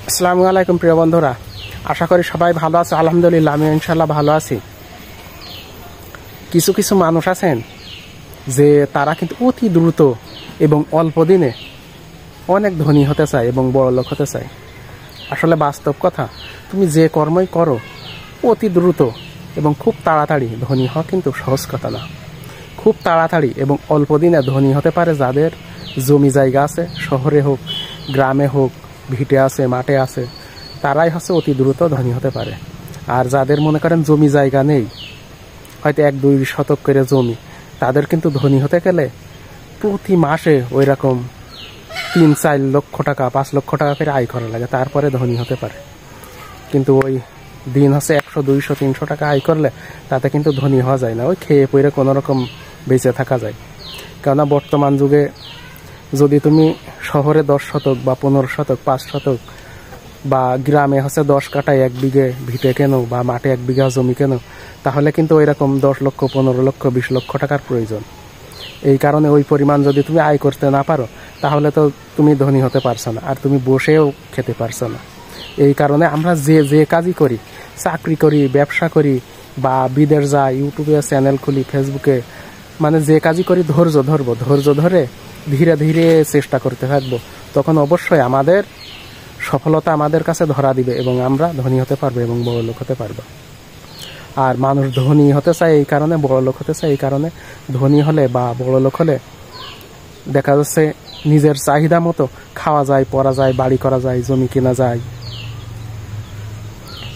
আসসালামু আলাইকুম প্রিয় বন্ধুরা, আশা করি সবাই ভালো আছে। আলহামদুলিল্লাহ আমি ইনশাআল্লাহ ভালো আছি। কিছু কিছু মানুষ আছেন যে তারা কিন্তু অতি দ্রুত এবং অল্প দিনে অনেক ধনী হতে চায় এবং বড় লোক হতে চায়। আসলে বাস্তব কথা, তুমি যে কর্মই করো অতি দ্রুত এবং খুব তাড়াতাড়ি ধনী হওয়া কিন্তু সহজ কথা না। খুব তাড়াতাড়ি এবং অল্প দিনে ধনী হতে পারে যাদের জমি জায়গা আছে, শহরে হোক গ্রামে হোক, ভিটে আছে মাঠে আছে, তারাই হচ্ছে অতি দ্রুত ধনী হতে পারে। আর যাদের মনে করেন জমি জায়গা নেই, হয়তো 1-2 শতক করে জমি, তাদের কিন্তু ধনী হতে গেলে প্রতি মাসে ওই রকম 3-4 লক্ষ টাকা 5 লক্ষ টাকা করে আয় করা লাগে, তারপরে ধনী হতে পারে। কিন্তু ওই দিন হচ্ছে 100, 200, 300 টাকা আয় করলে তাতে কিন্তু ধনী হওয়া যায় না। ওই খেয়ে পরে কোনো রকম বেঁচে থাকা যায়। কেননা বর্তমান যুগে যদি তুমি শহরে 10 শতক বা 15 শতক 5 শতক বা গ্রামে হচ্ছে 10 কাঠায় 1 বিঘে ভিটে কেনো বা মাঠে 1 বিঘা জমি কেনো, তাহলে কিন্তু ওই রকম 10 লক্ষ 15 লক্ষ 20 লক্ষ টাকার প্রয়োজন। এই কারণে ওই পরিমাণ যদি তুমি আয় করতে না পারো, তাহলে তো তুমি ধনী হতে পারছো না, আর তুমি বসেও খেতে পারছো না। এই কারণে আমরা যে কাজই করি, চাকরি করি, ব্যবসা করি বা বিদেশ যাই, ইউটিউবে চ্যানেল খুলি, ফেসবুকে, মানে যে কাজই করি ধৈর্য ধরবো, ধৈর্য ধরে ধীরে ধীরে চেষ্টা করতে থাকবো, তখন অবশ্যই আমাদের সফলতা আমাদের কাছে ধরা দিবে এবং আমরা ধনী হতে পারবো এবং বড় লোক হতে পারবো। আর মানুষ ধনী হতে চায় এই কারণে, বড় লোক হতে চায় এই কারণে। ধনী হলে বা বড় লোক হলে দেখা যাচ্ছে নিজের চাহিদা মতো খাওয়া যায়, পরা যায়, বাড়ি করা যায়, জমি কেনা যায়,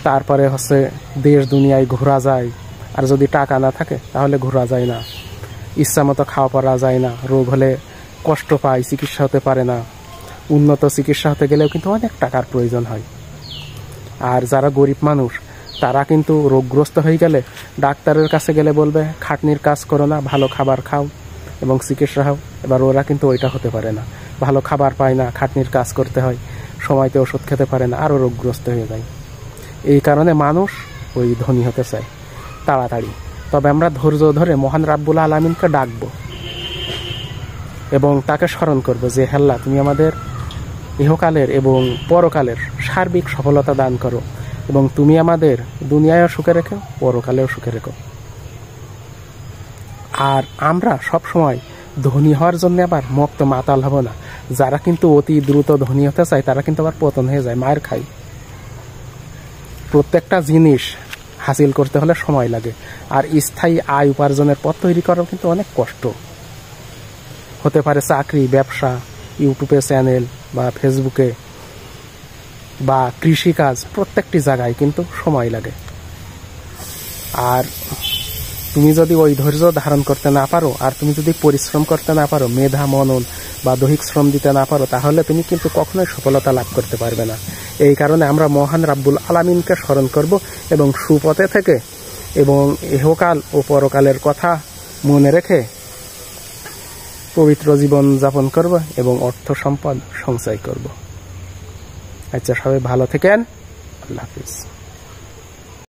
তারপরে হচ্ছে দেশ দুনিয়ায় ঘোরা যায়। আর যদি টাকা না থাকে তাহলে ঘোরা যায় না, ইচ্ছা মতো খাওয়া পরা যায় না, রোগ হলে কষ্ট পায়, চিকিৎসা হতে পারে না। উন্নত চিকিৎসা হতে গেলেও কিন্তু অনেক টাকার প্রয়োজন হয়। আর যারা গরিব মানুষ, তারা কিন্তু রোগগ্রস্ত হয়ে গেলে ডাক্তারের কাছে গেলে বলবে খাটনির কাজ করো না, ভালো খাবার খাও এবং চিকিৎসা হও। এবার ওরা কিন্তু ওইটা হতে পারে না, ভালো খাবার পায় না, খাটনির কাজ করতে হয়, সময়তে ওষুধ খেতে পারে না, আরও রোগগ্রস্ত হয়ে যায়। এই কারণে মানুষ ওই ধনী হতে চায় তাড়াতাড়ি। তবে আমরা ধৈর্য ধরে মহান রাব্বুল আলামিনকে ডাকবো এবং তাকে স্মরণ করবো যে হে আল্লাহ, তুমি আমাদের ইহকালের এবং পরকালের সার্বিক সফলতা দান করো এবং তুমি আমাদের দুনিয়ায়ও সুখে রেখো, পরকালেও সুখে রেখো। আর আমরা সব সময় ধনী হওয়ার জন্য আবার মত্ত মাতাল হব না। যারা কিন্তু অতি দ্রুত ধনী হতে চায় তারা কিন্তু আবার পতন হয়ে যায়, মায়ের খায়। প্রত্যেকটা জিনিস হাসিল করতে হলে সময় লাগে, আর স্থায়ী আয় উপার্জনের পথ তৈরি করাও কিন্তু অনেক কষ্ট। হতে পারে চাকরি, ব্যবসা, ইউটিউবে চ্যানেল বা ফেসবুকে বা কৃষিকাজ, প্রত্যেকটি জায়গায় কিন্তু সময় লাগে। আর তুমি যদি ওই ধৈর্য ধারণ করতে না পারো, আর তুমি যদি পরিশ্রম করতে না পারো, মেধা মনন বা দৈহিক শ্রম দিতে না পারো, তাহলে তুমি কিন্তু কখনোই সফলতা লাভ করতে পারবে না। এই কারণে আমরা মহান রাব্বুল আলামিনকে স্মরণ করব এবং সুপথে থেকে এবং ইহকাল ও পরকালের কথা মনে রেখে পবিত্র জীবন যাপন করব এবং অর্থ সম্পদ সঞ্চয় করব। আচ্ছা, সবাই ভালো থাকেন। আল্লাহ হাফিজ।